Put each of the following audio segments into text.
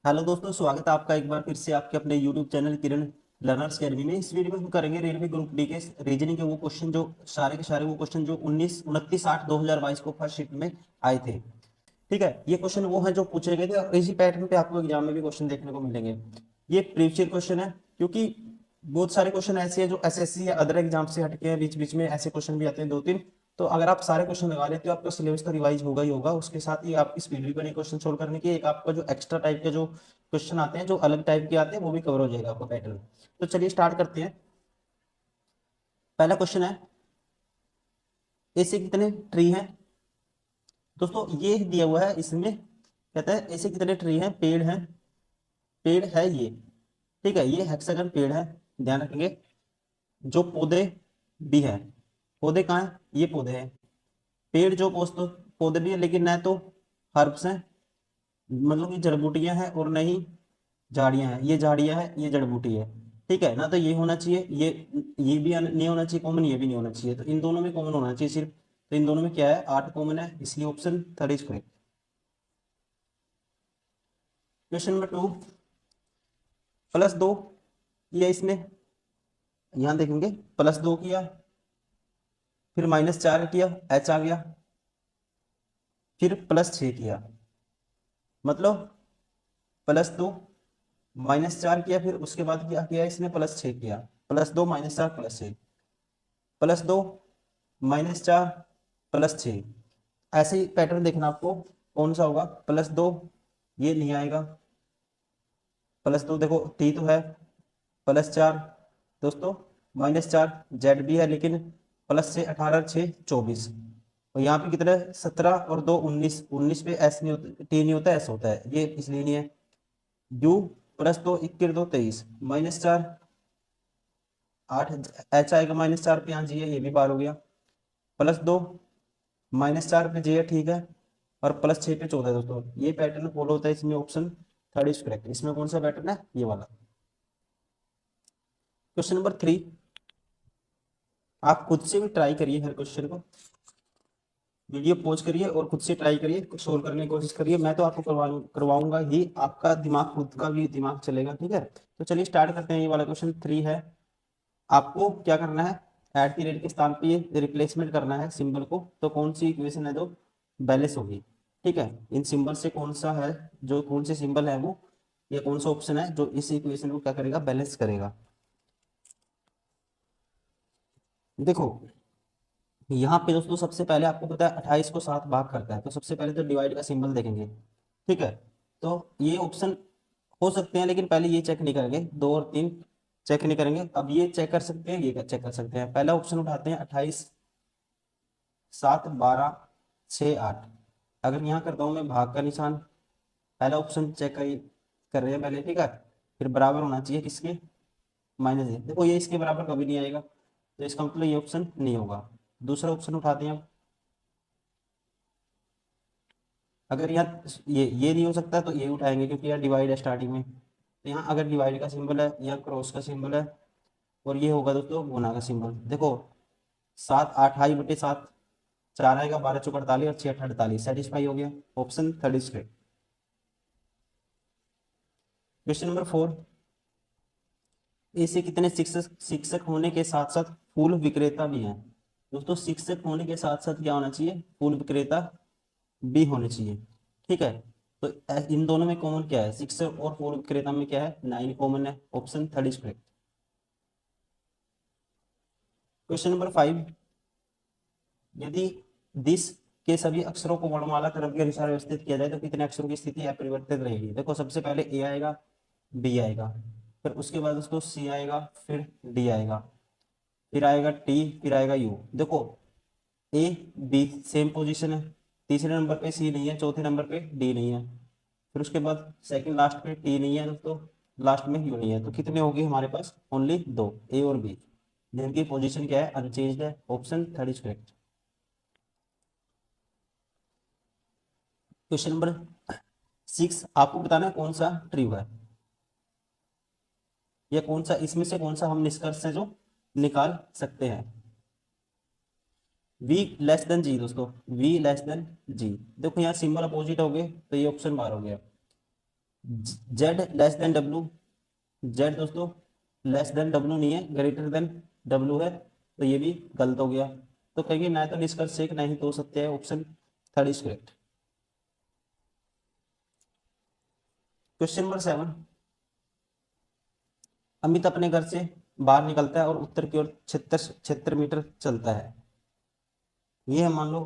Hello दोस्तों, स्वागत है आपका एक बार फिर से आपके अपने यूट्यूब चैनल किरण लर्नर्स अकेडमी में। इस वीडियो में हम करेंगे रेलवे ग्रुप डी के रीजनिंग के वो क्वेश्चन जो सारे के सारे वो क्वेश्चन जो 19 29 8 2022 को फर्स्ट शिफ्ट में आए थे। ठीक है, ये क्वेश्चन वो हैं जो पूछे गए थे और इसी पैटर्न पे आपको एग्जाम में भी क्वेश्चन देखने को मिलेंगे। ये प्रीवियस क्वेश्चन है क्योंकि बहुत सारे क्वेश्चन ऐसे हैं जो एसएससी या अदर एग्जाम से हटके हैं, बीच बीच में ऐसे क्वेश्चन भी आते हैं दो तीन। तो अगर आप सारे क्वेश्चन लगा लेते हो आपका सिलेबस तो रिवाइज होगा ही होगा, उसके साथ ही आपकी स्पीड भी बनी क्वेश्चन सोल्व करने की। एक आपका जो एक्स्ट्रा टाइप के जो क्वेश्चन आते हैं जो अलग टाइप के आते हैं वो भी कवर हो जाएगा आपका पैटर्न। तो चलिए स्टार्ट करते हैं। पहला क्वेश्चन है, ऐसे कितने ट्री हैं। दोस्तों ये दिया हुआ है, इसमें कहता है ऐसे कितने ट्री हैं, पेड़ हैं। पेड़ है ये, ठीक है, ये हेक्सागन पेड़ है, ध्यान रखेंगे। जो पौधे भी है, पौधे कहाँ है, ये पौधे हैं। पेड़ जो पोस्त पौधे भी है लेकिन न तो हर्ब्स हैं, मतलब ये जड़ बूटियां हैं, और न ही झाड़ियां हैं। ये झाड़ियां हैं, ये जड़ बूटी है। ठीक है ना, तो ये होना चाहिए, ये भी नहीं होना चाहिए कॉमन, ये भी नहीं होना चाहिए, तो इन दोनों में कॉमन होना चाहिए सिर्फ। तो इन दोनों में क्या है, 8 कॉमन है, इसलिए option third is correct. Question number 2, +2 किया इसने, यहां देखेंगे +2 किया, फिर -4 किया, एच आ गया, फिर +6 किया। मतलब +2 -4 किया, फिर उसके बाद क्या किया इसने, +6 किया। +2 -4 +6, +2 -4 +6। ऐसे ही पैटर्न देखना आपको कौन सा होगा। +2 ये नहीं आएगा, +2 देखो टी तो है, +4 दोस्तों, -4 जेड भी है लेकिन +6 18 6 24। और यहाँ पे कितना है, 17 और 2 19, 19 पे एस नहीं होता, टी नहीं होता, एस होता है, ये इसलिए नहीं है। यू +2 21 2 23, -4 8, एच आएगा -4 पे, यहाँ जी है, ये भी बार हो गया। +2 -4 पे जे है, ठीक है, और +6 पे 14 दोस्तों। ये पैटर्न फॉलो होता है इसमें, ऑप्शन थर्ड इज करेक्ट। इसमें कौन सा पैटर्न है, ये वाला। क्वेश्चन नंबर 3, आप खुद से भी ट्राई करिए हर क्वेश्चन को, वीडियो पॉज करिए और खुद से ट्राई करिए, सोल्व करने की कोशिश करिए। मैं तो आपको करवाऊंगा ही, आपका दिमाग खुद का भी दिमाग चलेगा, ठीक है। तो चलिए स्टार्ट करते हैं। ये वाला क्वेश्चन 3 है, आपको क्या करना है, ऐट की रेट के स्थान पे ये रिप्लेसमेंट करना है सिंबल को। तो कौन सी इक्वेशन है जो बैलेंस होगी, ठीक है। इन सिंबल से कौन सा है, जो कौन से सिंबल है वो, या कौन सा ऑप्शन है जो इस इक्वेशन को क्या करेगा, बैलेंस करेगा। देखो यहाँ पे दोस्तों सबसे पहले आपको पता है 28 को 7 भाग करता है, तो सबसे पहले तो डिवाइड का सिंबल देखेंगे, ठीक है। तो ये ऑप्शन हो सकते हैं लेकिन पहले ये चेक नहीं करेंगे, 2 और 3 चेक नहीं करेंगे। अब ये चेक कर सकते हैं, ये चेक कर सकते हैं। पहला ऑप्शन उठाते हैं, 28 7 12 6 8। अगर यहाँ करता हूँ मैं भाग का निशान, पहला ऑप्शन चेक कर रहे हैं पहले, ठीक है। फिर बराबर होना चाहिए किसके, -1। देखो ये इसके बराबर कभी नहीं आएगा, तो इसका मतलब ये ऑप्शन नहीं होगा। दूसरा ऑप्शन उठाते हैं अब। अगर यहाँ ये नहीं हो सकता तो ये उठाएंगे क्योंकि यहाँ डिवाइड है स्टार्टिंग में, तो यहाँ अगर डिवाइड का सिंबल है या क्रॉस का सिंबल है, और ये होगा दोस्तों गुना का सिंबल। देखो 7 8 बटे 7 4 आएगा, 12 चौक 48 और 6 8 48, सेटिस्फाई हो गया, option third is correct. Question number 4, ऐसे कितने शिक्षक शिक्षक होने के साथ साथ फूल विक्रेता भी हैं। दोस्तों शिक्षक होने के साथ साथ क्या होना चाहिए, फूल विक्रेता भी होने चाहिए, ठीक है। तो इन दोनों में कॉमन क्या है, शिक्षक और फूल विक्रेता में क्या है, 9 कॉमन है, option third is correct. Question number 5, यदि दिस के सभी अक्षरों को वर्णमाला क्रम के अनुसार व्यवस्थित किया जाए तो कितने अक्षरों की स्थिति अपरिवर्तित रहेगी। देखो सबसे पहले ए आएगा, बी आएगा, फिर उसके बाद उसको सी आएगा, फिर डी आएगा, फिर आएगा टी, फिर आएगा यू। देखो ए बी सेम पोजीशन है, तीसरे नंबर पे सी नहीं है, चौथे नंबर पे डी नहीं है, फिर उसके बाद सेकंड लास्ट पे टी नहीं है दोस्तों, लास्ट में यू नहीं है। तो कितने होंगे हमारे पास, ओनली 2, ए और बी, जिनकी पोजीशन क्या है, अनचेंज्ड है, option third is correct. Question number 6, आपको बताना है कौन सा ट्रू है, या कौन सा इसमें से कौन सा हम निष्कर्ष है जो निकाल सकते हैं। v लेस देन जी दोस्तों, v लेस देन जी। देखो यहाँ सिंबल अपोजिट हो गए तो ये ऑप्शन बार हो गया। Z less than W, Z दोस्तों लेस देन डब्लू नहीं है, ग्रेटर देन डब्लू है, तो ये भी गलत हो गया। तो कहेंगे ना तो निष्कर्ष एक नहीं तो सत्य है, option third is correct. Question number 7, Amit अपने घर से बाहर निकलता है और उत्तर की ओर 76 मीटर चलता है। ये है मान लो,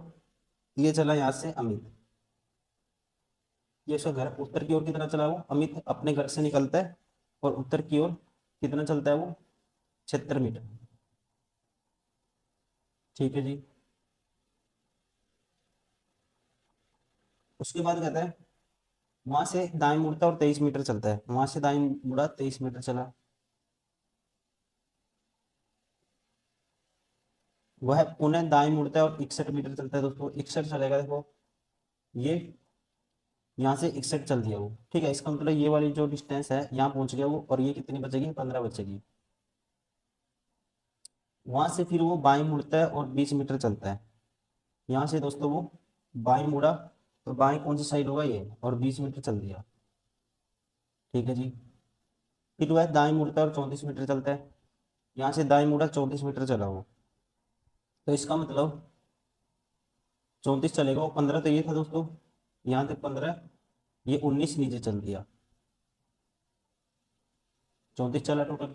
ये चला यहाँ से अमित, ये उसका घर उत्तर की ओर कितना चला, वो अमित अपने घर से निकलता है और उत्तर की ओर कितना चलता है वो, 76 मीटर। ठीक है जी। उसके बाद कहता है वहां से दाएं मुड़ता और 23 मीटर चलता है, वहां से दाएं मुड़ा 23 मीटर चला। वह पुनः दाएं मुड़ता है और 61 मीटर चलता है, दोस्तों 61 चलेगा, देखो ये यहाँ से 61 चल दिया वो, ठीक है, इसका मतलब ये वाली जो डिस्टेंस है यहाँ पहुंच गया वो, और ये कितनी बचेगी, 15 बचेगी। वहां से फिर वो बाएं मुड़ता है और 20 मीटर चलता है, यहाँ से दोस्तों वो बाएं मुड़ा, तो बाएं कौन सी साइड होगा ये, और 20 मीटर चल दिया। ठीक है जी। फिर वह दाएं मुड़ता है और 34 मीटर चलता है, यहाँ से दाएं मुड़ा 34 मीटर चला वो, तो इसका मतलब 34 चलेगा, वो 15 तो ये था दोस्तों, यहाँ तक 15, ये 19 नीचे चल दिया, 34 चला टोटल।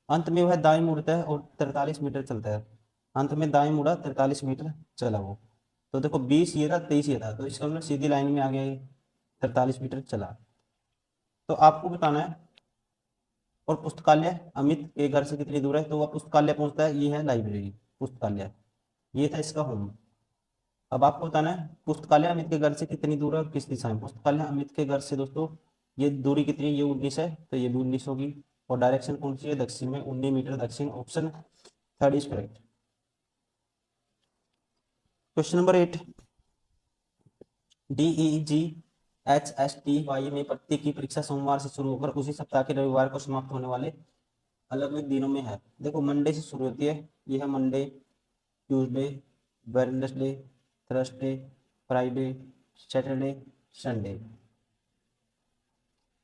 अंत में वह दाएं मुड़ता है और 43 मीटर चलता है, अंत में दाएं मुड़ा 43 मीटर चला वो, तो देखो 20 ये था, 23 ये था, तो इसका मतलब सीधी लाइन में आ गया ये, 43 मीटर चला। तो आपको बताना है, और पुस्तकालय अमित के घर से कितनी दूर है, तो वह पुस्तकालय पहुंचता है, ये है लाइब्रेरी, पुस्तकालय, ये था इसका होम। अब आपको बताना है पुस्तकालय अमित के घर से कितनी दूर है और किस दिशा में, पुस्तकालय अमित के घर से दोस्तों ये दूरी कितनी है, ये 19 है, तो ये भी 19 होगी, और डायरेक्शन कौन सी है, दक्षिण में, 19 मीटर दक्षिण, option third is correct. Question number 8, DEGHSTY में प्रत्येक की परीक्षा सोमवार से शुरू होकर उसी सप्ताह के रविवार को समाप्त होने वाले अलग अलग दिनों में है। देखो मंडे से शुरू होती है, ये है Monday, Tuesday, Wednesday, Thursday, Friday, Saturday, Sunday.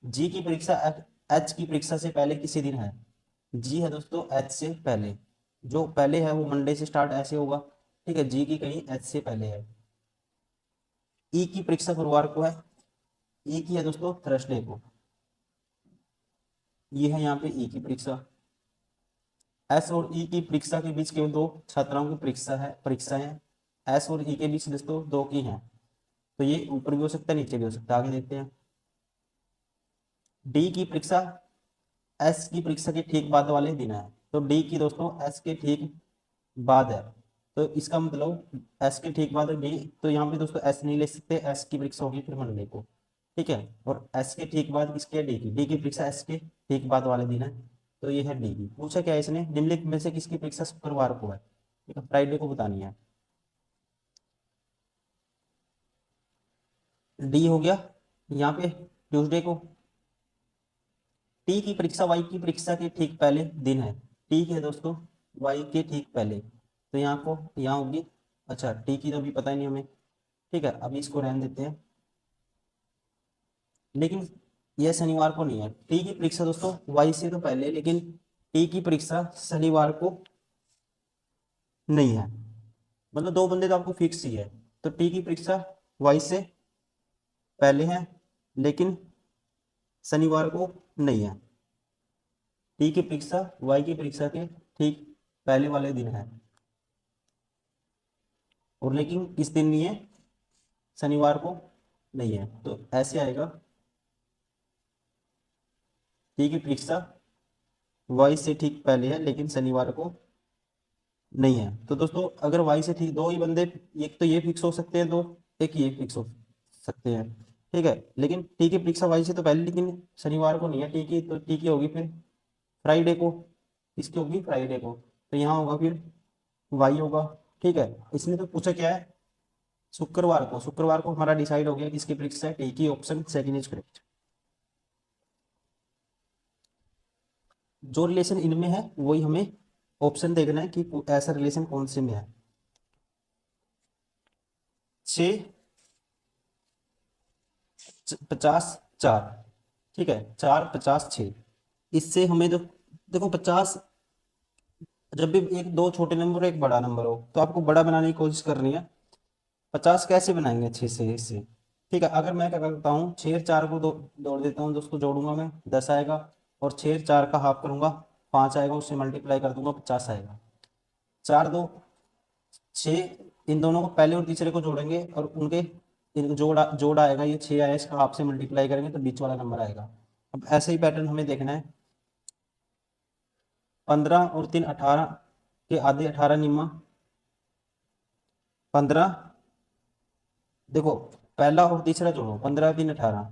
G की परीक्षा एच की परीक्षा से पहले किसी दिन है, जी है दोस्तों एच से पहले, जो पहले है वो मंडे से स्टार्ट ऐसे होगा, ठीक है, जी की कहीं एच से पहले है। ई की परीक्षा गुरुवार को है, ई की है दोस्तों थर्सडे को, ये है यहाँ पे ई की परीक्षा। एस और ई की परीक्षा के बीच केवल दो छात्राओं की परीक्षा है, एस और ई के बीच दोस्तों दो की हैं, तो ये ऊपर भी हो सकता है नीचे भी हो सकता है, आगे देखते हैं। डी की परीक्षा एस की परीक्षा के ठीक बाद वाले दिन है, तो डी की दोस्तों एस के ठीक बाद है, तो इसका मतलब एस के ठीक बाद डी, तो यहाँ पे दोस्तों एस नहीं ले सकते, एस की परीक्षा होगी फिर मंडे को, ठीक है, और एस के ठीक बाद किसकी है, डी की परीक्षा एस के ठीक बाद वाले दिन है, तो ये है डी की। पूछा क्या है इसने, निम्नलिखित में से किसकी परीक्षा शुक्रवार को है, ठीक है, फ्राइडे को बतानी है। डी हो गया यहाँ पे ट्यूसडे को, टी की परीक्षा वाई की परीक्षा के ठीक पहले दिन है, टी की है दोस्तों वाई के ठीक पहले, तो यहाँ को यहाँ होगी, अच्छा टी की तो अभी पता ही नहीं हमें, ठीक है, अभी इसको रहने देते हैं। लेकिन यह शनिवार को नहीं है, टी की परीक्षा दोस्तों वाई से तो पहले, लेकिन टी की परीक्षा शनिवार को नहीं है, मतलब दो बंदे तो आपको फिक्स ही है, तो टी की परीक्षा वाई से पहले है लेकिन शनिवार को नहीं है, टी की परीक्षा वाई की परीक्षा के ठीक पहले वाले दिन है, और लेकिन किस दिन नहीं है, शनिवार को नहीं है, तो ऐसे आएगा, टी की परीक्षा वाई से ठीक पहले है लेकिन शनिवार को नहीं है, तो दोस्तों अगर वाई से ठीक दो ही बंदे, एक तो ये फिक्स हो सकते हैं दो, एक ये फिक्स हो सकते हैं, ठीक है, लेकिन टी की परीक्षा वाई से तो पहले लेकिन शनिवार को नहीं है टी की, तो टी की होगी फिर फ्राइडे को, इसकी होगी फ्राइडे को, तो यहाँ होगा फिर वाई होगा, ठीक है। इसने तो पूछा क्या है, शुक्रवार को, शुक्रवार को हमारा डिसाइड हो गया किसकी परीक्षा है, टी की, ऑप्शन सेकंड इज करेक्ट। जो रिलेशन इनमें है वही हमें ऑप्शन देखना है कि ऐसा रिलेशन कौन से में है। 6, 50, 4। ठीक है, 4 50 6। इससे हमें जो, देखो 50, जब भी एक दो छोटे नंबर हो एक बड़ा नंबर हो तो आपको बड़ा बनाने की कोशिश करनी है। 50 कैसे बनाएंगे 6 से इससे। ठीक है, अगर मैं क्या करता हूँ, 6 4 को जोड़ देता हूँ, दोस्तों जोड़ूंगा मैं 10 आएगा, और 6 4 का हाफ करूंगा 5 आएगा, उससे मल्टीप्लाई कर दूंगा 50 आएगा। 4 2 6, इन दोनों को पहले और तीसरे को जोड़ेंगे और उनके जोड़ आएगा, ये 6 आया, इसका हाफ से मल्टीप्लाई करेंगे तो बीच वाला नंबर आएगा। अब ऐसे ही पैटर्न हमें देखना है। 15 और 3 18 के आधे 18 निम्मा 15। देखो पहला और तीसरा जोड़ो, 15 3 18,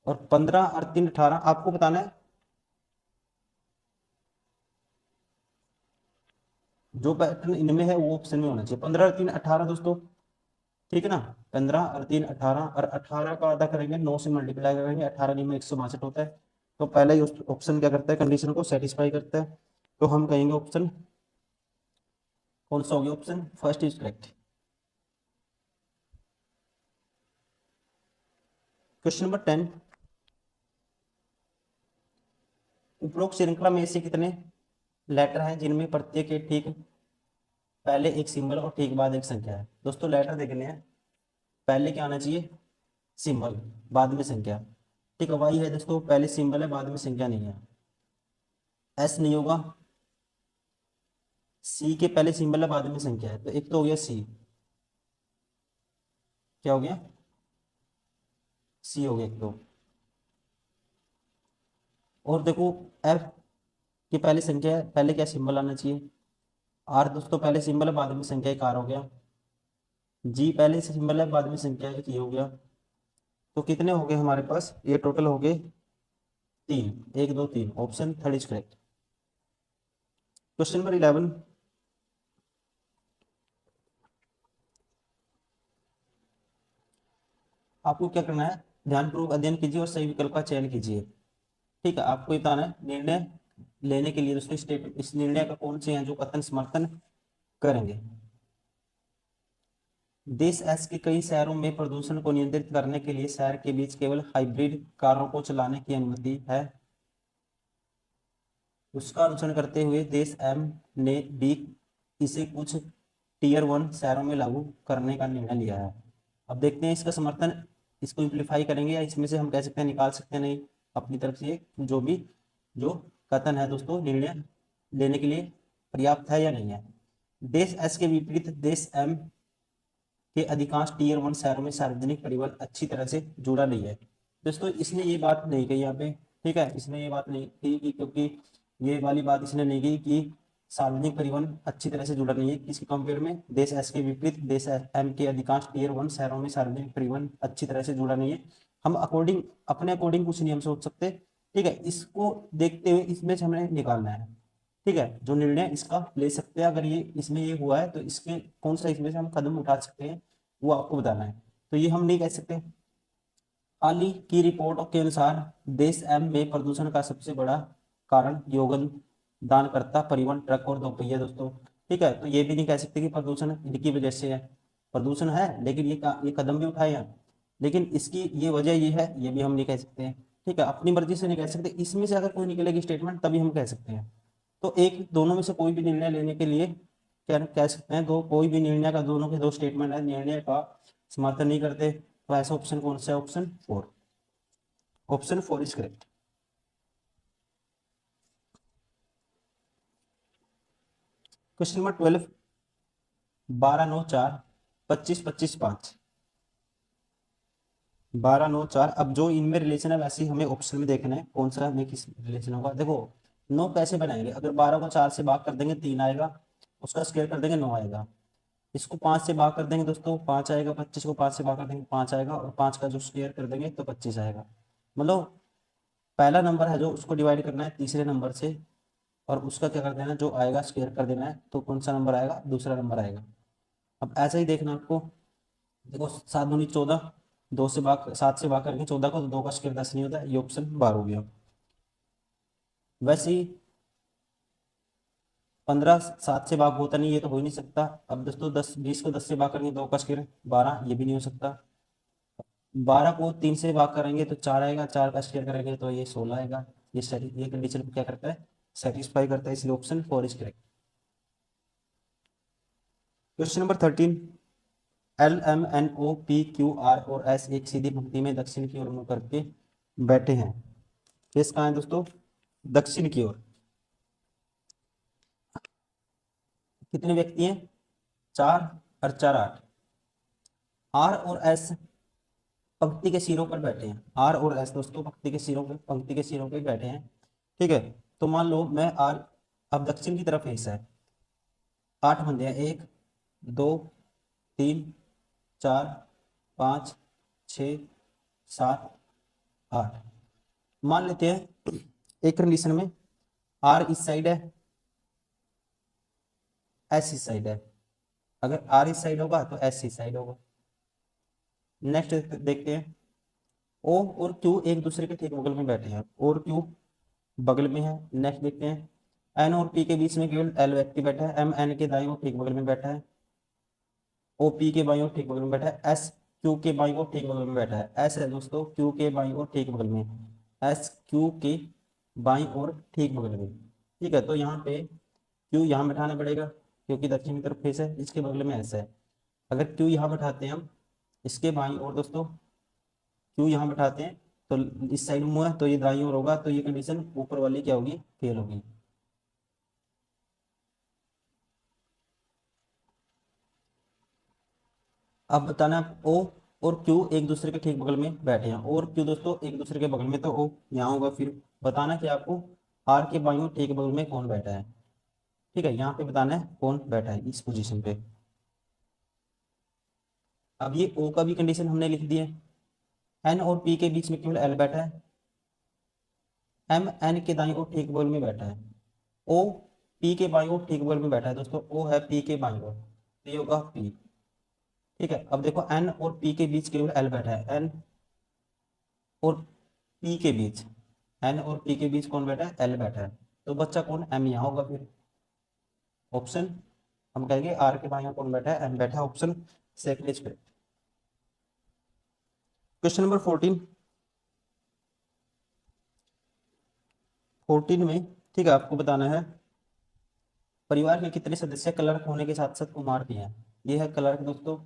और 15 और 3 18 आपको बताना है जो पैटर्न इनमें है वो ऑप्शन में होना चाहिए। 15 और 3 18 दोस्तों, ठीक है ना। 15 और 3 18, और 18 का आधा करेंगे 9 से मल्टीप्लाई करेंगे, 18 में 162 होता है। तो पहला ही ऑप्शन क्या करता है, कंडीशन को सेटिस्फाई करता है। तो हम कहेंगे ऑप्शन कौन सा हो गया, option first is correct. Question number 10, उपरोक्त श्रृंखला में से कितने लेटर हैं जिनमें प्रत्येक के ठीक पहले एक सिंबल और ठीक बाद एक संख्या है। दोस्तों लेटर देखने हैं, पहले क्या आना चाहिए, सिंबल, बाद में संख्या। ठीक है, वाई है दोस्तों, पहले सिंबल है बाद में संख्या नहीं है। एस नहीं होगा, सी के पहले सिंबल है बाद में संख्या है, तो एक तो हो गया सी, क्या हो गया, सी हो गया एक तो। और देखो एफ की पहले संख्या है, पहले क्या सिंबल आना चाहिए, आर दोस्तों पहले सिंबल है बाद में संख्या, एक आर हो गया। जी पहले से सिंबल है बाद में संख्या, एक ये हो गया। तो कितने हो गए हमारे पास, ये टोटल हो गए 3, 1 2 3, option third is correct. Question number 11, आपको क्या करना है, ध्यानपूर्वक अध्ययन कीजिए और सही विकल्प का चयन कीजिए। ठीक है, आपको ये बताना है निर्णय लेने के लिए दोस्तों स्टेट, इस निर्णय का कौन से हैं जो कथन समर्थन करेंगे। देश एस के कई शहरों में प्रदूषण को नियंत्रित करने के लिए शहर के बीच केवल हाइब्रिड कारों को चलाने की अनुमति है। उसका अनुसरण करते हुए देश एम ने भी इसे कुछ टीयर 1 शहरों में लागू करने का निर्णय लिया है। अब देखते हैं इसका समर्थन, इसको इम्प्लीफाई करेंगे या इसमें से हम कह सकते हैं निकाल सकते हैं नहीं अपनी तरफ से, जो भी जो कथन है दोस्तों निर्णय लेने के लिए पर्याप्त है या नहीं है। देश एस के विपरीत देश एम के अधिकांश टीयर 1 शहरों में सार्वजनिक परिवहन अच्छी तरह से जुड़ा नहीं है। दोस्तों इसने ये बात नहीं कही यहाँ पे, ठीक है, इसने ये बात नहीं कही कि, क्योंकि ये वाली बात इसने नहीं कही कि सार्वजनिक परिवहन अच्छी तरह से जुड़ा नहीं है, किसके कंपेयर में, देश एस के विपरीत देश एम के अधिकांश टीयर 1 शहरों में सार्वजनिक परिवहन अच्छी तरह से जुड़ा नहीं है। हम अकॉर्डिंग अपने अकॉर्डिंग कुछ नहीं हम सोच सकते। ठीक है, इसको देखते हुए इसमें से हमें निकालना है। ठीक है, जो निर्णय इसका ले सकते हैं, अगर ये इसमें ये हुआ है तो इसके कौन सा इसमें से हम कदम उठा सकते हैं वो आपको बताना है। तो ये हम नहीं कह सकते। हाल ही की रिपोर्टों के अनुसार देश एम में प्रदूषण का सबसे बड़ा कारण योगदान करता परिवहन ट्रक और दोपहिया दोस्तों। ठीक है, तो ये भी नहीं कह सकते कि प्रदूषण इनकी वजह से है, प्रदूषण है लेकिन ये कदम भी उठाए हैं, लेकिन इसकी ये वजह ये है, ये भी हम नहीं कह सकते हैं। ठीक है, अपनी मर्जी से नहीं कह सकते, इसमें से अगर कोई निकलेगी स्टेटमेंट तभी हम कह सकते हैं। तो एक दोनों में से कोई भी निर्णय लेने के लिए क्या कह सकते हैं, दो कोई भी निर्णय का दोनों के दो स्टेटमेंट है, निर्णय का समर्थन नहीं करते, तो ऐसा ऑप्शन कौन सा है, option 4, option 4 is correct. Question number 12, 12 9 4 25 25 5, 12 9 4। अब जो इनमें रिलेशन है वैसे ही हमें ऑप्शन में देखना है कौन सा हमें किस रिलेशन होगा। देखो 9 कैसे बनाएंगे, अगर 12 को 4 से भाग कर देंगे 3 आएगा, उसका स्क्वायर कर देंगे 9 आएगा। इसको 5 से भाग कर देंगे दोस्तों 5 आएगा, 25 को 5 से भाग कर देंगे 5 आएगा, और 5 का जो स्क्वायर कर देंगे तो 25 आएगा। मतलब पहला नंबर है जो उसको डिवाइड करना है तीसरे नंबर से, और उसका क्या कर देना है, जो आएगा स्क्वायर कर देना है, तो कौन सा नंबर आएगा, दूसरा नंबर आएगा। अब ऐसा ही देखना आपको, देखो 7 दूनी 14, 2 से भाग 7 से भाग करके 14 को, तो 2 का स्क्वायर 10 नहीं होता, ये ऑप्शन 12 हो गया। वैसे ही 15 7 से भाग होता नहीं, ये तो हो ही नहीं सकता। अब दोस्तों 10 20 को 10 से भाग करेंगे 2 का स्क्वायर 12, ये भी नहीं हो सकता। 12 को 3 से भाग करेंगे तो 4 आएगा, 4 का स्क्वायर करेंगे तो ये 16 आएगा। ये कंडीशन को क्या करता है, सेटिस्फाई करता है, इसलिए option 4 is correct. Question number 13, L M N O P Q R और एस एक सीधी पंक्ति में दक्षिण की ओर मुंह करके बैठे हैं। केस कहाँ है दोस्तों, दक्षिण की ओर। कितने व्यक्ति हैं, 4 और 4 8। आर और एस पंक्ति के सिरों पर बैठे हैं। आर और एस दोस्तों पंक्ति के सिरों पे बैठे हैं। ठीक है, तो मान लो मैं आर, अब दक्षिण की तरफ हिस्सा है, 8 बंदे हैं, 1 2 3 4 5 6 7 8। मान लेते हैं एक कंडीशन में आर इस साइड है, एस इस साइड है। अगर आर इस साइड होगा तो एस इस साइड होगा। नेक्स्ट देखते हैं, ओ और क्यू एक दूसरे के ठीक बगल में बैठे हैं, और क्यू बगल में है। नेक्स्ट देखते हैं, एन और पी के बीच में केवल एल व्यक्ति बैठा है, एम एन के दाईं ओर ठीक बगल में बैठा है, ओ पी के बाईं ओर ठीक बगल में बैठा है, एस क्यू के बाईं ओर ठीक बगल में बैठा है। एस है दोस्तों क्यू के बाईं ओर ठीक बगल में, एस क्यू के बाईं ओर ठीक बगल में। ठीक है, तो यहाँ पे क्यू यहाँ बैठाना पड़ेगा क्योंकि दक्षिण की तरफ फेस है, इसके बगल में एस है। अगर क्यू यहाँ बैठाते हैं हम इसके बाईं ओर दोस्तों, क्यू यहाँ बैठाते हैं तो इस साइड मुंह है तो ये दाईं ओर होगा, तो ये कंडीशन ऊपर वाली क्या होगी, फेल होगी। अब बताना ओ और क्यू एक दूसरे के ठीक बगल में बैठे हैं, और क्यू दोस्तों एक दूसरे के बगल में, तो ओ यहाँ होगा। फिर बताना कि आपको आर के बाईं ओर ठीक बगल में कौन बैठा है। ठीक है, यहाँ पे बताना है कौन बैठा है इस पोजीशन पे। अब ये ओ का भी कंडीशन हमने लिख दिया, एन और पी के बीच में केवल एल बैठा है, एम एन के दाईं ओर ठीक बगल में बैठा है, ओ पी के बाईं ओर ठीक बगल में बैठा है दोस्तों, ओ है पी के बाईं ओर, तो ये होगा पी। ठीक है, अब देखो एन और पी के बीच केवल एल बैठा है, एन और पी के बीच, एन और पी के बीच कौन बैठा है, एल बैठा है, तो बच्चा कौन, एम यहाँ होगा। फिर ऑप्शन हम कहेंगे आर के बाईं ओर कौन बैठा है, एम बैठा है, option second is correct. Question number 14, 14 में ठीक है आपको बताना है परिवार में कितने सदस्य क्लर्क होने के साथ साथ कुमार भी हैं। ये है क्लर्क दोस्तों,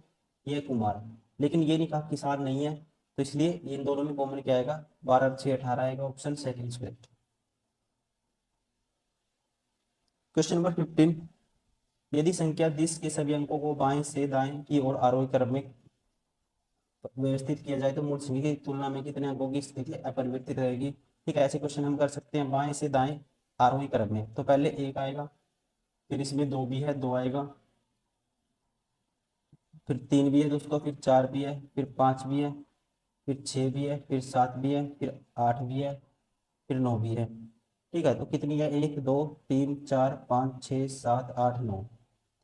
ये है कुमार, लेकिन ये नहीं कहा किसान नहीं है, तो इसलिए इन दोनों में कॉमन क्या आएगा, 12 और 6 18 आएगा, option second is correct. Question number 15, यदि संख्या 10 के सभी अंकों को बाएं से दाएं की ओर आरोही क्रम में व्यवस्थित किया जाए तो मूल संख्या की तुलना में कितने अंकों की स्थिति अपरिवर्तित रहेगी। ठीक है, ऐसे क्वेश्चन हम कर सकते हैं बाएं से दाएं आरोही क्रम में, तो पहले 1 आएगा, फिर इसमें 2 भी है, 2 आएगा, फिर 3 भी है दोस्तों, फिर 4 भी है, फिर 5 भी है, फिर 6 भी है, फिर 7 भी है, फिर 8 भी है, फिर 9 भी है। ठीक है, तो कितनी है, 1 2 3 4 5 6 7 8 9।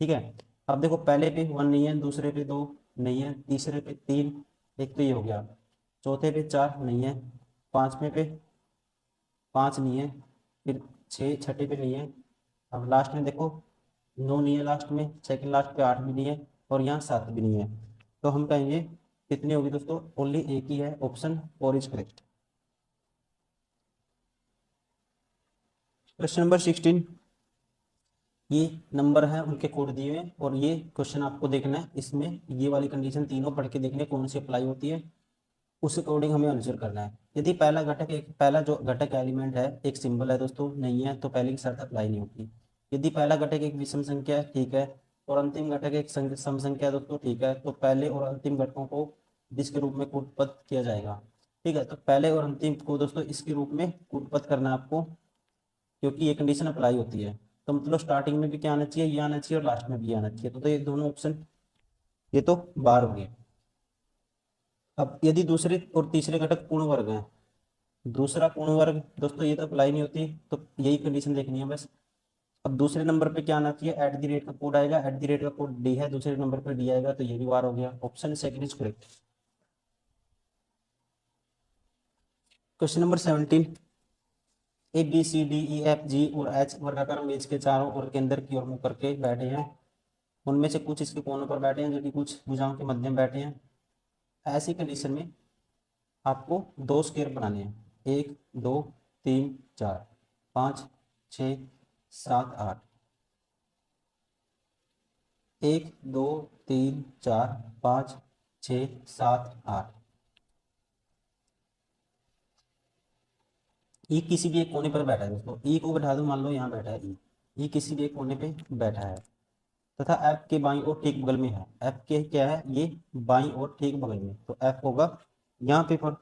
ठीक है, अब देखो पहले पे 1 नहीं है, दूसरे पे 2 नहीं है, तीसरे पे 3, एक तो ये हो गया, चौथे पे 4 नहीं है, पांचवें पे 5 नहीं है, फिर 6 छठे पे नहीं है, अब लास्ट में देखो 9 नहीं है, लास्ट में सेकंड लास्ट पे 8 भी नहीं है, और यहाँ 7 भी नहीं है, तो हम कहेंगे कितनी होगी दोस्तों, ओनली एक ही है, option 4 is correct. Question number 16, ये नंबर है उनके कोड दिए हुए हैं, और ये क्वेश्चन आपको देखना है, इसमें ये वाली कंडीशन तीनों पढ़ के देखने कौन सी अप्लाई होती है, उस अकॉर्डिंग हमें आंसर करना है। यदि पहला जो घटक एलिमेंट है एक सिंबल है दोस्तों, नहीं है तो पहले की शर्त अप्लाई नहीं होती। यदि पहला घटक एक विषम संख्या है, ठीक है, और अंतिम घटक एक सम संख्या है दोस्तों, ठीक है, तो पहले और अंतिम घटकों को जिसके रूप में कूटपथ किया जाएगा। ठीक है, तो पहले और अंतिम को दोस्तों इसके रूप में कूटपथ करना है आपको, क्योंकि ये कंडीशन अप्लाई होती है। तो मतलब स्टार्टिंग में भी क्या आना चाहिए, ये आना चाहिए, और लास्ट में भी आना चाहिए, तो ये दोनों ऑप्शन ये तो बार हो गए। अब यदि दूसरे और तीसरे घटक पूर्ण वर्ग हैं, दूसरा पूर्ण वर्ग दोस्तों ये तो अप्लाई नहीं होती, तो यही कंडीशन देखनी है बस। अब दूसरे नंबर पे क्या आना चाहिए, एट द रेट का कोड आएगा, एट द रेट का कोड डी है, दूसरे नंबर पे डी आएगा, तो ये भी बार हो गया, option second is correct. Question number 17, A B C D E F G और एच वर्गाकार मेज के चारों ओर केंद्र की ओर मुंह करके बैठे हैं, उनमें से कुछ इसके कोनों पर बैठे हैं जबकि कुछ भुजाओं के मध्य में बैठे हैं। ऐसी कंडीशन में आपको 2 स्क्वायर बनाने हैं, 1 2 3 4 5 6 7 8, 1 2 3 4 5 6 7 8। ई किसी भी एक कोने पर बैठा है दोस्तों, ई को बैठा दो, मान लो यहाँ बैठा है ई, ई किसी भी एक कोने पे बैठा है तथा एफ के बाईं ओर ठीक बगल में है। एफ के क्या है, ये बाईं ओर ठीक बगल में, तो एफ होगा यहाँ पे पर,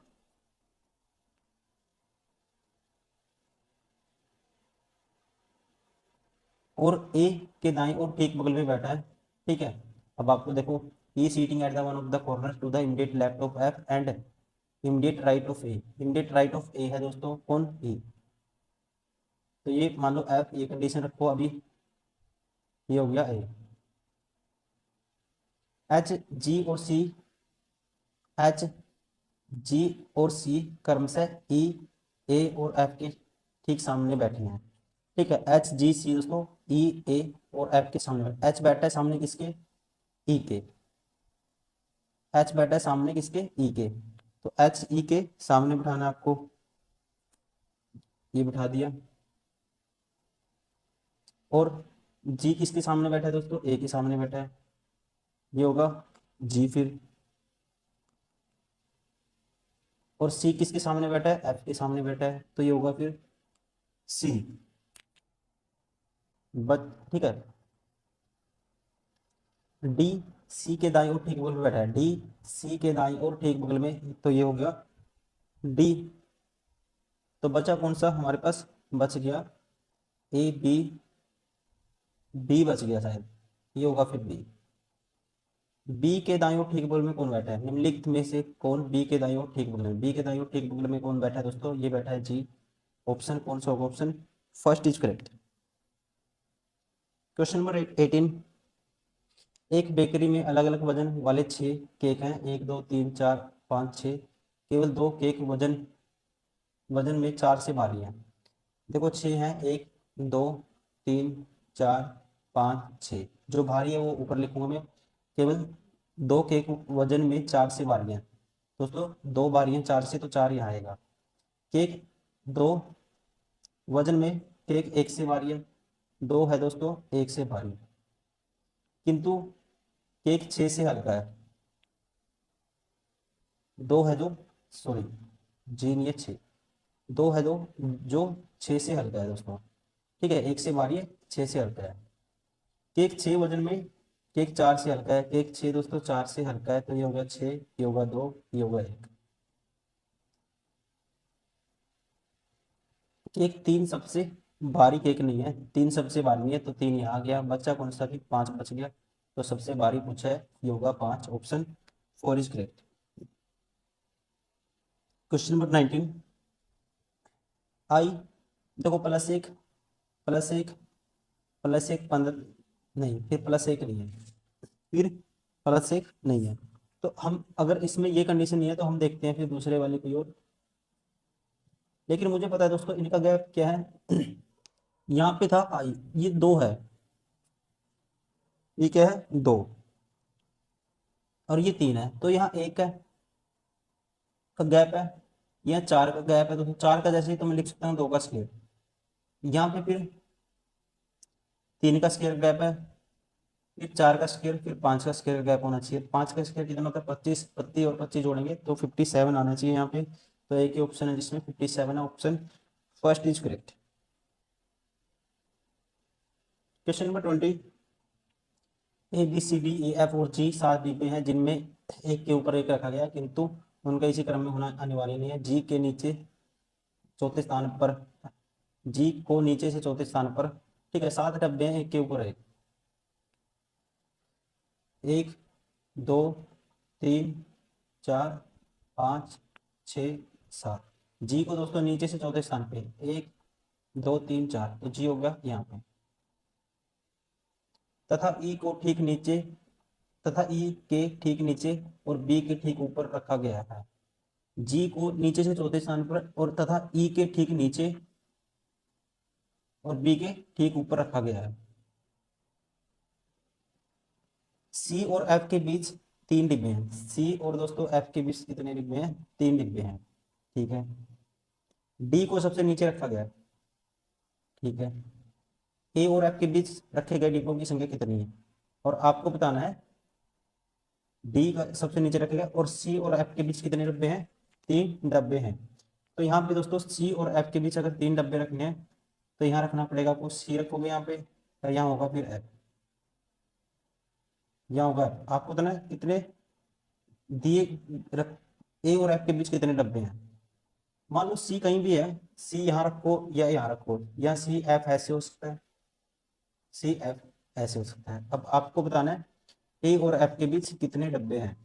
और ए के दाईं ओर ठीक बगल में बैठा है। ठीक है, अब आपको देखो, E sitting at the one of the corner to the immediate left of F and immediate right of A. Immediate right of A है दोस्तों कौन, ई। तो ये मान लो एफ, ये कंडीशन रखो अभी, ये हो गया ए। एच जी और सी, एच जी और सी क्रमशः ई ए और एफ के ठीक सामने बैठे हैं। ठीक है, एच जी सी दोस्तों ई ए और एफ के सामने बैठे, एच बैठा है सामने किसके, ई के। एच बैठा है सामने किसके, ई के। तो एच ई के सामने बिठाना है आपको, ये बिठा दिया। और जी किसके सामने बैठा है दोस्तों, ए के सामने बैठा है, ये होगा जी फिर। और सी किसके सामने बैठा है, एफ के सामने बैठा है, तो ये होगा फिर सी। बट ठीक है, डी सी के दाईं ओर ठीक बगल में बैठा है, डी सी के दाईं ओर ठीक बगल में, तो ये हो गया डी। तो बचा कौन सा हमारे पास, बच गया ए बी, बी बच गया शायद, ये होगा फिर बी। बी के दाईं ओर ठीक बगल में कौन बैठा है, निम्नलिखित में से कौन बी के दाईं ओर ठीक बगल में, बी के दाईं ओर ठीक बगल में कौन बैठा है दोस्तों, ये बैठा है जी। ऑप्शन कौन सा होगा, option first is correct. Question number 18, एक बेकरी में अलग अलग वजन वाले 6 केक हैं, 1 2 3 4 5 6, केवल 2 केक वजन वजन में 4 से भारी हैं। देखो 6 हैं, 1 2 3 4 5 6, जो भारी है वो ऊपर लिखूंगा मैं, केवल 2 केक वजन में 4 से भारी हैं। दोस्तों 2 भारी हैं 4 से, तो 4 यहाँ आएगा। केक 2 वजन में, केक 1 से भारी है, 2 है दोस्तों 1 से भारी, किंतु केक 6 से हल्का है, 2 है जो, सॉरी जी नहीं है 6, 2 है दो जो 6 से हल्का है दोस्तों। ठीक है, 1 से भारी है 6 से हल्का है। केक 6 वजन में, केक 4 से हल्का है, केक 6 दोस्तों 4 से हल्का है, तो ये होगा 6, ये होगा 2, ये होगा 1। केक 3 सबसे भारी केक नहीं है, 3 सबसे भारी नहीं है, तो 3 यहाँ आ गया, बच्चा कौन सा, कि 5 बच गया, तो सबसे भारी पूछा है, ये होगा 5, option 4 is correct. Question number 19, आई, देखो +1 +1 +1 15, नहीं फिर +1 नहीं है, फिर +1 नहीं है, तो हम अगर इसमें ये कंडीशन नहीं है तो हम देखते हैं फिर दूसरे वाले की ओर। लेकिन मुझे पता है दोस्तों इनका गैप क्या है, यहाँ पे था आई, ये 2 है, ये क्या है 2, और ये 3 है, तो यहाँ 1 है का गैप है, यहाँ 4 का गैप है, तो 4 का जैसे ही तो मैं लिख सकता हूँ 2 का स्क्वायर, यहाँ पे फिर 3 का स्क्वायर गैप है, फिर 4 का स्क्वायर, फिर 5 का स्क्वायर गैप होना चाहिए। 5 का स्क्वायर कितना होता है 25, 25 और 25 जोड़ेंगे तो 57 आना चाहिए यहाँ पे, तो एक ही ऑप्शन है जिसमें 57 है, option first is correct. Question number 20, A B C D A F और जी 7 डिब्बे हैं जिनमें एक के ऊपर एक रखा गया है, किंतु उनका इसी क्रम में होना अनिवार्य नहीं है। जी के नीचे चौथे स्थान पर, जी को नीचे से चौथे स्थान पर, ठीक है 7 डब्बे हैं एक के ऊपर एक, 1 2 3 4 5 6 7, जी को दोस्तों नीचे से चौथे स्थान पे, 1 2 3 4, तो जी हो गया यहाँ पे, तथा ई को ठीक नीचे, तथा ई के ठीक नीचे और बी के ठीक ऊपर रखा गया है। जी को नीचे से चौथे स्थान पर और तथा ई के ठीक नीचे और बी के ठीक ऊपर रखा गया है। सी और एफ के बीच 3 डिब्बे हैं। सी और दोस्तों एफ के बीच कितने डिब्बे हैं? 3 डिब्बे हैं। ठीक है, डी को सबसे नीचे रखा गया है। ठीक है, ए और एफ के बीच रखे गए डिब्बों की संख्या कितनी है, और आपको बताना है डी का सबसे नीचे रखा गया, और सी और एफ के बीच कितने डब्बे हैं? 3 डब्बे हैं। तो यहाँ पे दोस्तों सी और एफ के बीच अगर 3 डब्बे रखने हैं तो यहाँ रखना पड़ेगा आपको, सी रखोगे यहाँ पे, और यहाँ होगा फिर एफ, यहाँ होगा F। आपको बताना है कितने दिए रख, ए और एफ के बीच कितने डब्बे हैं। मान लो सी कहीं भी है, सी यहाँ रखो या यहाँ रखो, या सी एफ ऐसे हो सकता है, सी एफ ऐसे हो सकता है। अब आपको बताना है ए और एफ के बीच कितने डब्बे हैं।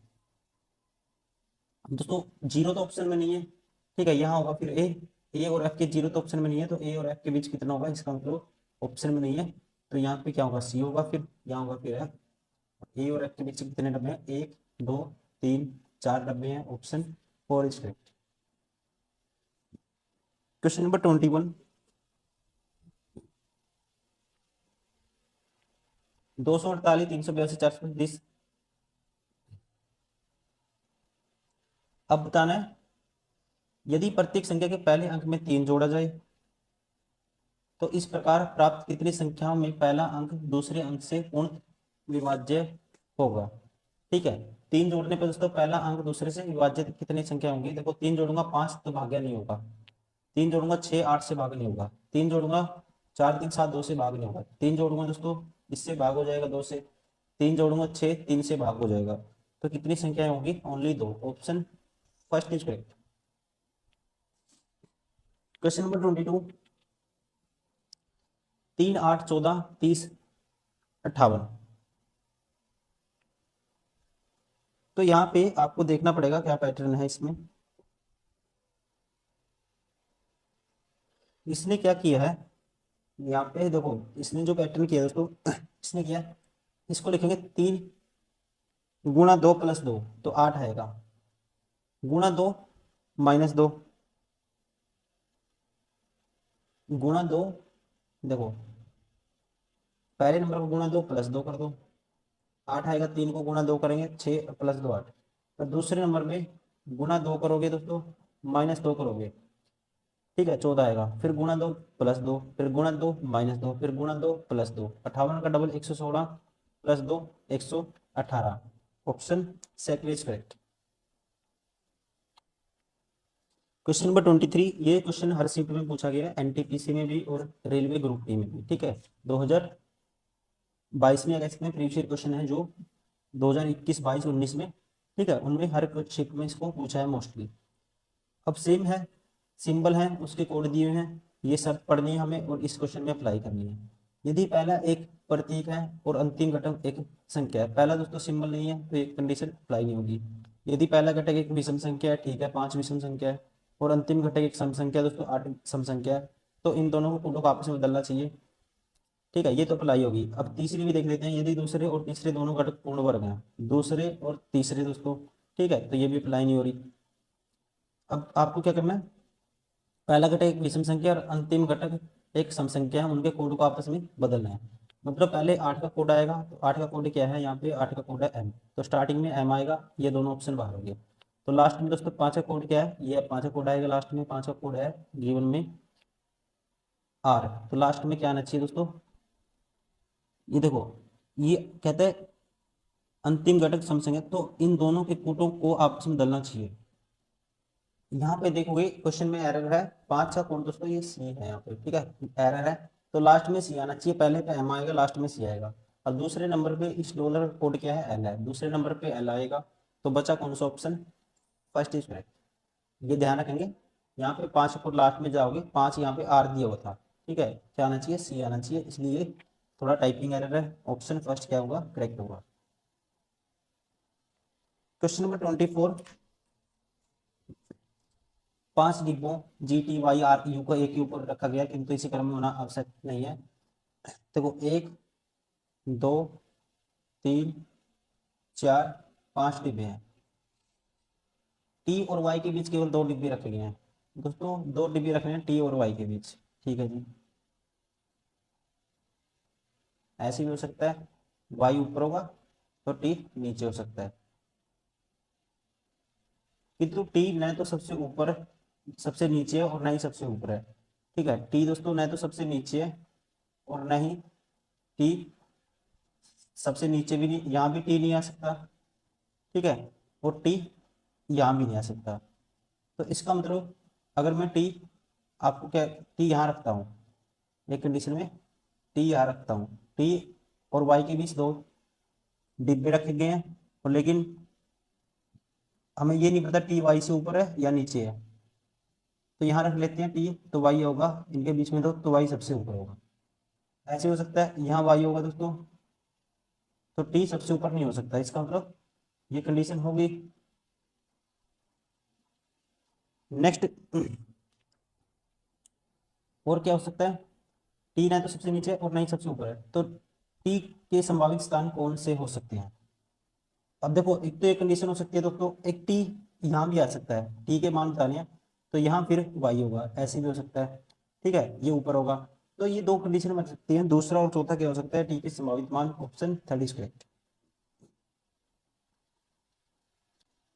दोस्तों जीरो तो ऑप्शन में नहीं है, ठीक है, यहाँ होगा फिर ए और एफ के जीरो तो ऑप्शन में नहीं है, तो ए और एफ के बीच कितना होगा, इसका मतलब ऑप्शन में नहीं है, तो यहाँ पे क्या होगा, सी होगा, फिर यहाँ होगा फिर एफ। ए और एफ के बीच कितने डब्बे हैं? 1 2 3 4 डब्बे हैं, option 4 is correct. Question number 21, 248 382 430। अब बताना है यदि प्रत्येक संख्या के पहले अंक में 3 जोड़ा जाए तो इस प्रकार प्राप्त कितनी संख्याओं में पहला अंक दूसरे अंक से पूर्ण विभाज्य होगा। ठीक है, 3 जोड़ने पर दोस्तों पहला अंक दूसरे से विभाज्य कितनी संख्या होंगी? देखो 3 जोड़ूंगा 5 तो भाग्य नहीं होगा, 3 जोड़ूंगा 6 8 से भाग नहीं होगा, 3 जोड़ूंगा 4 3 7 2 से भाग नहीं होगा, 3 जोड़ूंगा दोस्तों इससे भाग हो जाएगा 2 से, 3 जोड़ूंगा 6 3 से भाग हो जाएगा। तो कितनी संख्याएं होंगी? Only 2, option first is correct. Question number 22, 3 8 14 30 58। तो यहाँ पे आपको देखना पड़ेगा क्या पैटर्न है इसमें। इसने क्या किया है, यहाँ पे देखो इसने जो पैटर्न किया दोस्तों इसने किया, इसको लिखेंगे 3 गुणा 2 प्लस 2 तो 8 आएगा, गुणा 2 माइनस 2, गुणा 2, देखो पहले नंबर को गुणा 2 प्लस 2 कर दो, 8 आएगा, 3 को गुणा 2 करेंगे 6 प्लस 2 8, और दूसरे नंबर में गुणा 2 करोगे दोस्तों माइनस 2 करोगे, ठीक है 14 आएगा, फिर गुणा 2 प्लस 2, फिर गुणा 2 माइनस 2, फिर गुणा 2 प्लस 2, 58 का double 116 plus 2 118, option second is correct. Question number 23, ये क्वेश्चन हर शिफ्ट में पूछा गया है, एनटीपीसी में भी और रेलवे ग्रुप डी में भी। ठीक है, 2022 में अगस्त में प्रीवियस ईयर क्वेश्चन है जो 2021 22 19 में, ठीक है, उनमें हर शिफ्ट में इसको पूछा है मोस्टली। अब सेम है, सिंबल है, उसके कोड दिए हुए हैं, ये सब पढ़नी है हमें और इस क्वेश्चन में अप्लाई करनी है। यदि पहला एक प्रतीक है और अंतिम घटक एक संख्या है, पहला दोस्तों सिंबल नहीं है तो एक कंडीशन अप्लाई नहीं होगी। यदि पहला घटक एक विषम संख्या है, ठीक है 5 विषम संख्या है, और अंतिम घटक एक सम संख्या है दोस्तों 8 सम संख्या है, तो इन दोनों को कोडों को आपस में बदलना चाहिए। ठीक है, ये तो अप्लाई होगी। अब तीसरी भी देख लेते हैं, यदि दूसरे और तीसरे दोनों घटक पूर्ण वर्ग हैं, दूसरे और तीसरे दोस्तों, ठीक है, तो ये भी अप्लाई नहीं हो रही। अब आपको क्या करना है, पहला घटक एक विषम संख्या और अंतिम घटक एक सम संख्या है, उनके कोड को आपस में बदलना है। मतलब पहले 8 का कोड आएगा, तो 8 का कोड क्या है, यहाँ पे 8 का कोड है m, तो स्टार्टिंग में m आएगा, ये दोनों ऑप्शन बाहर हो गए। तो लास्ट में दोस्तों 5 का कोड क्या है, ये 5 का कोड आएगा, लास्ट में 5 का कोड है गिवन में r, तो लास्ट में क्या आना चाहिए दोस्तों, ये देखो ये कहते हैं अंतिम घटक सम संख्या, तो इन दोनों के कोटों को आपस में बदलना चाहिए। यहाँ पे देखोगे क्वेश्चन में एरर है, 5 का कोड दोस्तों ये सी है यहाँ पे, ठीक है, एरर है, तो लास्ट में सी आना चाहिए, पहले पे एम आएगा लास्ट में सी आएगा। और दूसरे नंबर पे इस डॉलर का कोड क्या है, एल है, दूसरे नंबर पे एल आएगा, तो बचा कौन सा ऑप्शन, फर्स्ट इज करेक्ट। ये ध्यान रखेंगे, यहाँ पे 5 कोड लास्ट में जाओगे, 5 यहाँ पे आर दिया हुआ था, ठीक है, क्या आना चाहिए, सी आना चाहिए, इसलिए थोड़ा टाइपिंग एरर है, ऑप्शन फर्स्ट क्या होगा, करेक्ट होगा। क्वेश्चन नंबर 24, 5 डिब्बों G T Y R U को एक के ऊपर रखा गया, किंतु इसी क्रम में होना आवश्यक नहीं है। देखो 1 2 3 4 5 डिब्बे हैं, टी और वाई के बीच केवल 2 डिब्बे रखे गए हैं दोस्तों, 2 डिब्बे रखने हैं टी और वाई के बीच, ठीक है जी। ऐसे भी हो सकता है, वाई ऊपर होगा तो टी नीचे हो सकता है, किंतु टी न तो सबसे ऊपर सबसे नीचे है और न ही सबसे ऊपर है। ठीक है, टी दोस्तों न तो सबसे नीचे है और न ही टी सबसे नीचे भी नहीं, यहाँ भी टी नहीं आ सकता। ठीक है, और टी यहाँ भी नहीं आ सकता। तो इसका मतलब अगर मैं टी आपको क्या टी यहाँ रखता हूँ, एक कंडीशन में टी यहाँ रखता हूँ, टी और वाई के बीच दो डिब्बे रखे गए हैं, और लेकिन हमें ये नहीं पता टी वाई से ऊपर है या नीचे है। तो यहाँ रख लेते हैं टी, तो वाई होगा इनके बीच में दो, तो वाई सबसे ऊपर होगा। ऐसे हो सकता है यहाँ वाई होगा दोस्तों, तो टी सबसे ऊपर नहीं हो सकता। इसका मतलब ये कंडीशन होगी। नेक्स्ट और क्या हो सकता है, टी ना तो सबसे नीचे और ना ही सबसे ऊपर है, तो टी के संभावित स्थान कौन से हो सकते हैं। अब देखो, एक तो एक कंडीशन हो सकती है दोस्तों, एक टी यहाँ भी आ सकता है, टी के मान बताने हैं, तो यहाँ फिर वाई होगा, ऐसे भी हो सकता है। ठीक है, ये ऊपर होगा। तो ये दो कंडीशन बन सकती हैं। दूसरा और चौथा क्या हो सकता है, टी के संभावित मान। Option 3 is correct.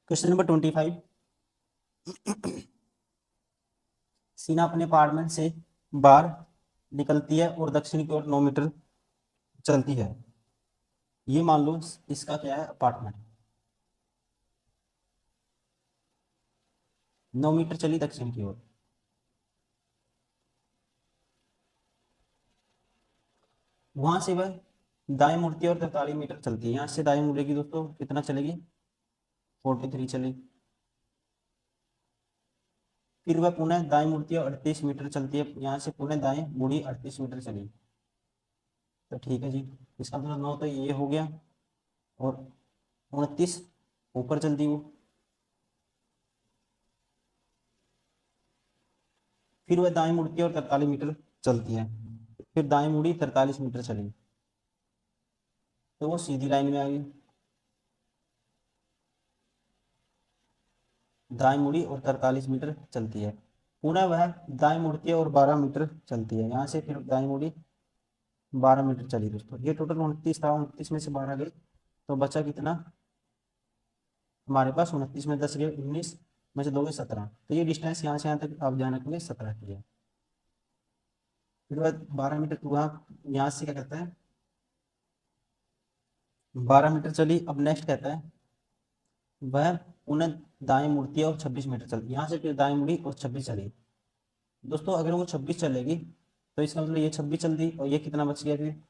Question number 25। सीना अपने अपार्टमेंट से बाहर निकलती है और दक्षिण की ओर 9 मीटर चलती है। ये मान लो इसका क्या है, अपार्टमेंट। 9 मीटर चली दक्षिण की ओर, वहां से वह दाएं मुड़ती है और 43 मीटर चलती है। यहाँ से दाएं मुड़ेगी दोस्तों, कितना चलेगी, 43 चलेगी। फिर वह पुनः दाएं मुड़ती है, 38 मीटर चलती है। यहाँ से पुनः दाएं मुड़ी, 38 मीटर चली। तो ठीक है जी, इसका मतलब 9 तो ये हो गया, और 29 ऊपर चलती वो। फिर वह दाएं मुड़ती है और 43 मीटर चलती है। फिर दाएं मुड़ी, 43 मीटर चली, तो वो सीधी लाइन में आ गई। दाएं मुड़ी और 43 मीटर चलती है। पुनः वह दाएं मुड़ती है और 12 मीटर चलती है। यहाँ से फिर दाएं मुड़ी, 12 मीटर चली दोस्तों। ये टोटल 29 था, 29 में से 12 गए, तो बचा कितना हमारे पास, 29 में 10 गए, 19 में से 2 गए 17। तो ये डिस्टेंस यहाँ से यहाँ तक आप ध्यान रखेंगे 17 की है। फिर बाद 12 मीटर वहाँ, यहाँ से क्या कहता है, 12 मीटर चली। अब नेक्स्ट कहता है वह पुनः दाएं मुड़ती है और 26 मीटर चलती। यहाँ से फिर दाएं मुड़ी और 26 चली। दोस्तों अगर वो 26 चलेगी, तो इसका मतलब ये 26 चल दी, और ये कितना बच गया, फिर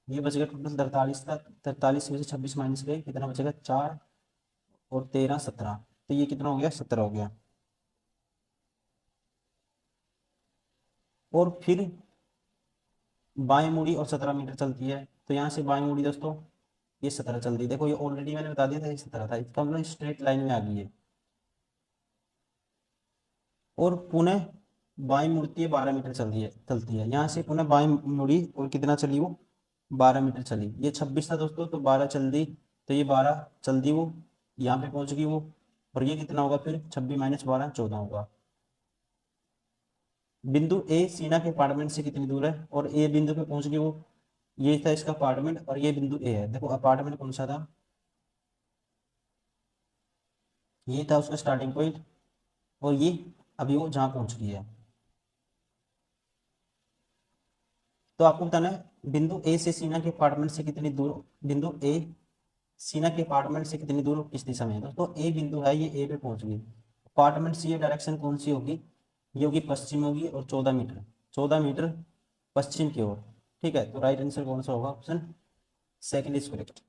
ये बच गया टोटल 43 का। 43 में से 26 माइनस गए, कितना बचेगा, 4 और 13 17। तो ये कितना हो गया, 17 हो गया। और फिर बाएं मुड़ी और 17 मीटर चलती है, तो यहाँ से बाएं मुड़ी दोस्तों ये 17 चल दी। देखो ये ऑलरेडी मैंने बता दिया था, ये 17 था। इसका मतलब स्ट्रेट लाइन में आ गई है। और पुनः बाएं मुड़ती है, 12 मीटर चलती है। यहाँ से पुनः बाएं मुड़ी और कितना चली वो, 12 मीटर चली। ये 26 था दोस्तों, तो 12 चल दी, तो ये 12 चल दी वो, यहाँ पे पहुंच गई वो। और ये कितना होगा फिर, 26 माइनस 12 14 होगा। बिंदु ए सीना के अपार्टमेंट से कितनी दूर है, और ए बिंदु पे पहुंच गई वो। ये था इसका अपार्टमेंट, और ये बिंदु ए है। देखो अपार्टमेंट कौन सा था, ये था उसका स्टार्टिंग पॉइंट, और ये अभी वो जहाँ पहुंच गई है। तो आपको बताना है बिंदु ए से सीना के अपार्टमेंट से कितनी दूर, बिंदु ए सीना के अपार्टमेंट से कितनी दूर किस दिशा में है। दोस्तों ए बिंदु है, ये ए पे पहुंच गई। अपार्टमेंट से ये डायरेक्शन कौन सी होगी, ये होगी पश्चिम होगी, और 14 मीटर, 14 मीटर पश्चिम की ओर। ठीक है, तो राइट आंसर कौन सा होगा, ऑप्शन सेकंड इज करेक्ट।